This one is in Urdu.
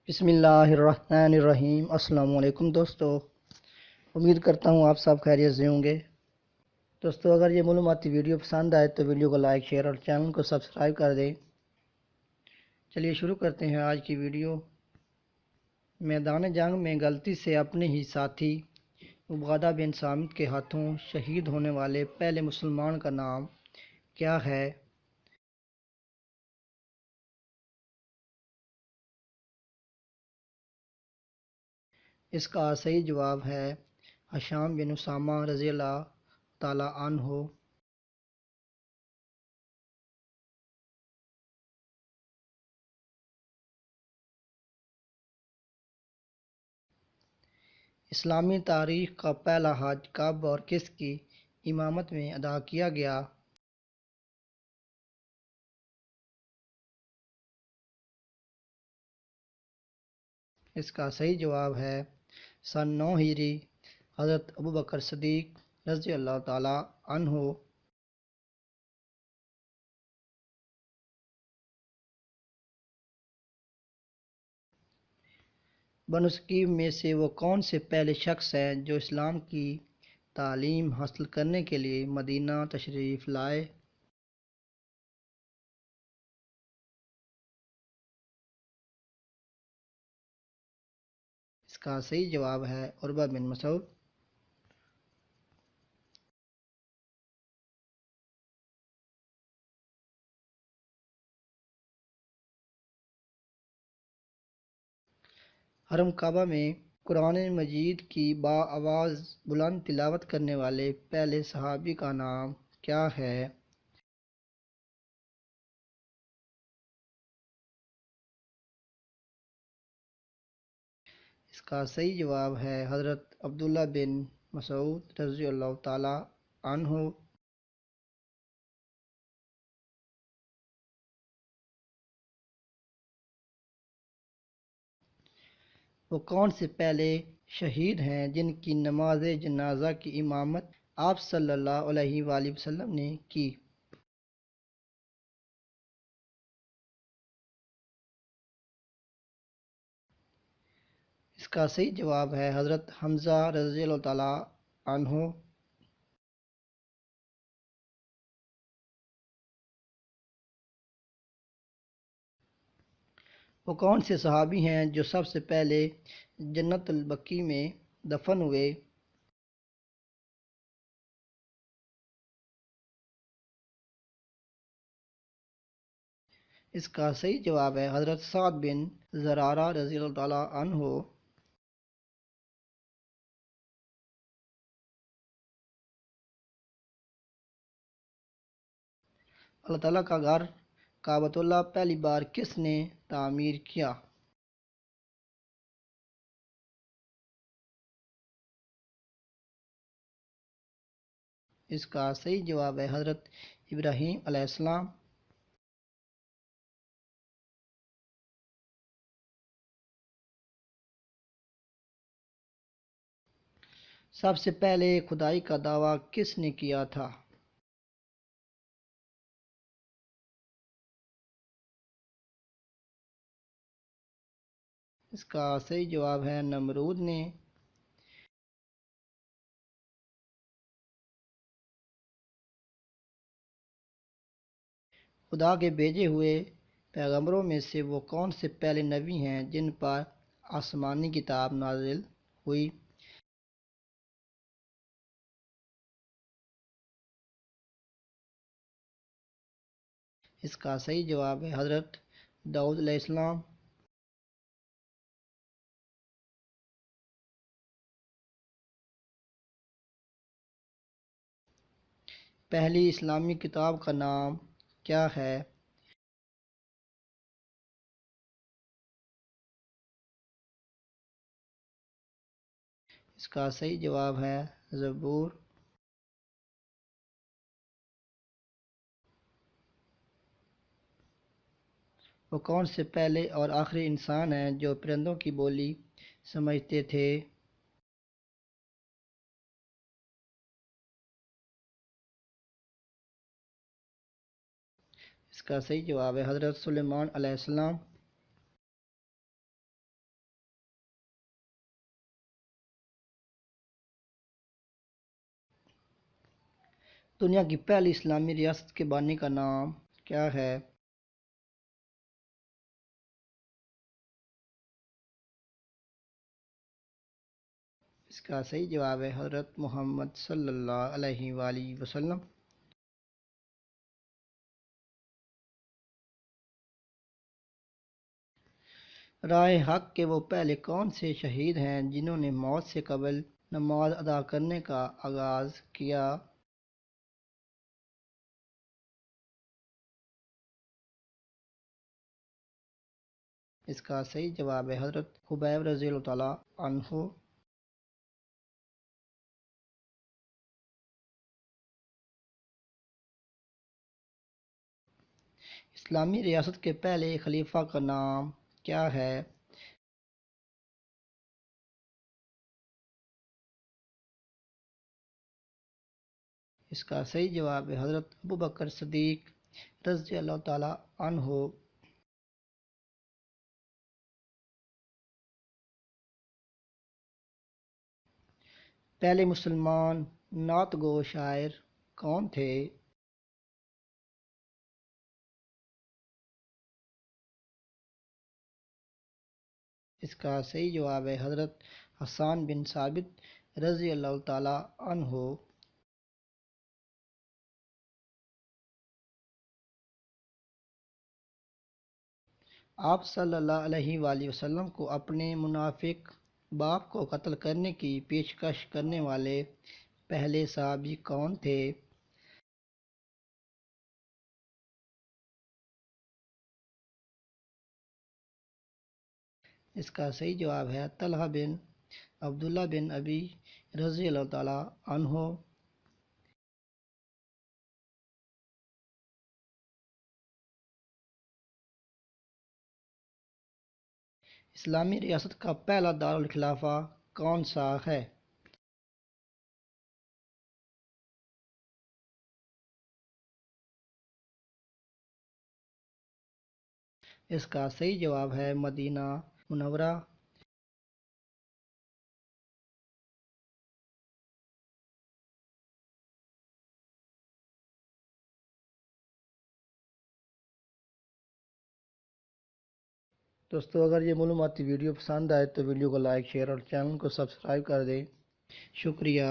بسم اللہ الرحمن الرحیم۔ السلام علیکم دوستو، امید کرتا ہوں آپ سب خیریت سے ہوں گے۔ دوستو اگر یہ معلوماتی ویڈیو پسند آئے تو ویڈیو کو لائک شیئر اور چینل کو سبسکرائب کر دیں۔ چلیے شروع کرتے ہیں آج کی ویڈیو۔ میدان جنگ میں غلطی سے اپنے ہی ساتھی عبادہ بن صامت کے ہاتھوں شہید ہونے والے پہلے مسلمان کا نام کیا ہے؟ اس کا صحیح جواب ہے ہشام بن اسامہ رضی اللہ تعالی عنہ۔ اسلامی تاریخ کا پہلا حج کب اور کس کی امامت میں ادا کیا گیا؟ اس کا صحیح جواب ہے سن 9 ہجری، حضرت ابوبکر صدیق رضی اللہ تعالی عنہ۔ بنو ثقیف میں سے وہ کون سے پہلے شخص ہیں جو اسلام کی تعلیم حاصل کرنے کے لیے مدینہ تشریف لائے؟ اس کا صحیح جواب ہے عروہ بن مسعود۔ حرم کعبہ میں قرآن مجید کی آواز بلند تلاوت کرنے والے پہلے صحابی کا نام کیا ہے؟ اس کا صحیح جواب ہے حضرت عبداللہ بن مسعود رضی اللہ تعالی عنہ۔ وہ کون سے پہلے شہید ہیں جن کی نماز جنازہ کی امامت آپ صلی اللہ علیہ وآلہ وسلم نے کی؟ اس کا صحیح جواب ہے حضرت حمزہ رضی اللہ تعالی عنہ۔ وہ کون سے صحابی ہیں جو سب سے پہلے جنت البقیع میں دفن ہوئے؟ اس کا صحیح جواب ہے حضرت سعد بن زرارہ رضی اللہ تعالی عنہ۔ اللہ تعالیٰ کا گھر کعبۃ اللہ پہلی بار کس نے تعمیر کیا؟ اس کا صحیح جواب ہے حضرت ابراہیم علیہ السلام۔ سب سے پہلے خدائی کا دعویٰ کس نے کیا تھا؟ اس کا صحیح جواب ہے نمرود نے۔ خدا کے بھیجے ہوئے پیغمبروں میں سے وہ کون سے پہلے نبی ہیں جن پر آسمانی کتاب نازل ہوئی؟ اس کا صحیح جواب ہے حضرت داؤد علیہ السلام۔ پہلی اسلامی کتاب کا نام کیا ہے؟ اس کا صحیح جواب ہے زبور۔ وہ کون سے پہلے اور آخری انسان ہیں جو پرندوں کی بولی سمجھتے تھے؟ اس کا صحیح جواب ہے حضرت سلیمان علیہ السلام۔ دنیا کی پہلی اسلامی ریاست کے بانی کا نام کیا ہے؟ اس کا صحیح جواب ہے حضرت محمد صلی اللہ علیہ وآلہ وسلم۔ راہ حق کے وہ پہلے کون سے شہید ہیں جنہوں نے موت سے قبل نماز ادا کرنے کا آغاز کیا؟ اس کا صحیح جواب ہے حضرت خبیب رضی اللہ تعالیٰ عنہ۔ اسلامی ریاست کے پہلے خلیفہ کا نام کیا ہے؟ اس کا صحیح جواب ہے حضرت ابوبکر صدیق رضی اللہ تعالیٰ عنہ۔ پہلے مسلمان نعت گو شاعر کون تھے؟ اس کا صحیح جواب ہے حضرت حسان بن ثابت رضی اللہ تعالیٰ عنہ۔ آپ صلی اللہ علیہ وآلہ وسلم کو اپنے منافق باپ کو قتل کرنے کی پیشکش کرنے والے پہلے صحابی کون تھے؟ اس کا صحیح جواب ہے طلحہ بن عبداللہ بن ابی رضی اللہ تعالیٰ عنہ۔ اسلامی ریاست کا پہلا دارالخلافہ کون سا ہے؟ اس کا صحیح جواب ہے مدینہ منورہ۔ دوستو اگر یہ معلوماتی ویڈیو پسند آئے تو ویڈیو کو لائک شیئر اور چینل کو سبسکرائب کر دیں۔ شکریہ۔